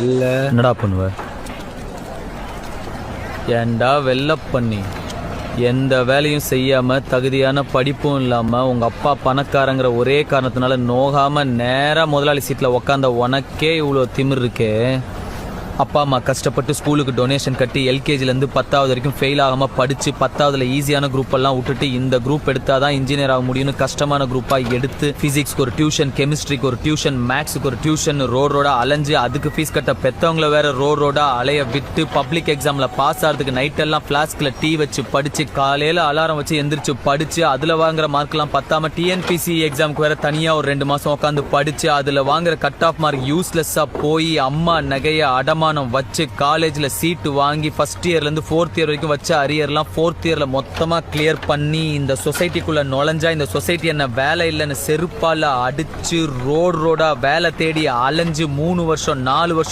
இல்லை. என்னடா பண்ணுவ? ஏண்டா வெள்ள பண்ணி எந்த வேலையும் செய்யாம தகுதியான படிப்பும் இல்லாம உங்க அப்பா பணக்காரங்கிற ஒரே காரணத்தினால நோகாம நேரா முதலாளி சீட்ல உக்காந்த உனக்கே இவ்வளோ திமிர் இருக்கே. அப்பா அம்மா கஷ்டப்பட்டு ஸ்கூலுக்கு டொனேஷன் கட்டி எல்கேஜிலேருந்து 10வது வரைக்கும் ஃபெயில் ஆகாமல் படித்து 10வதுல ஈஸியான குரூப் எல்லாம் விட்டுட்டு இந்த குரூப் எடுத்தால் தான் இன்ஜினியர் ஆக முடியும்னு கஷ்டமான குரூப்பாக எடுத்து ஃபிசிக்ஸ்க்கு ஒரு டியூஷன், கெமிஸ்ட்ரிக்கு ஒரு டியூஷன், மேக்ஸுக்கு ஒரு டியூஷன் ரோடா அலைஞ்சு அதுக்கு ஃபீஸ் கட்ட பெற்றவங்கள வேற ரோடா அலைய விட்டு பப்ளிக் எக்ஸாமில் பாஸ் ஆகிறதுக்கு நைட்டெல்லாம் ஃப்ளாஸ்கில் டீ வச்சு படித்து காலையில் அலாரம் வச்சு எந்திரிச்சு படித்து அதில் வாங்குற மார்க்லாம் பத்தாமல் டிஎன்பிசி எக்ஸாமுக்கு வேற தனியாக ஒரு 2 மாதம் உட்காந்து படித்து அதில் வாங்குற கட் ஆஃப் மார்க் யூஸ்லெஸ்ஸாக போய் அம்மா நகையை அடமானம் வச்சு காலேஜ்ல சீட்டு வாங்கி ஃபர்ஸ்ட் இயர்ல இருந்து 4th இயர் வரைக்கும் வச்ச அரியர்லாம் 4th இயர்ல மொத்தமா கிளியர் பண்ணி இந்த சொசைட்டிக்குள்ள நுழைஞ்சா இந்த சொசைட்டி என்ன வேலை இல்லைன்னு செருப்பால அடிச்சு ரோடா வேலை தேடி அலைஞ்சு 3 வருஷம் 4 வருஷம்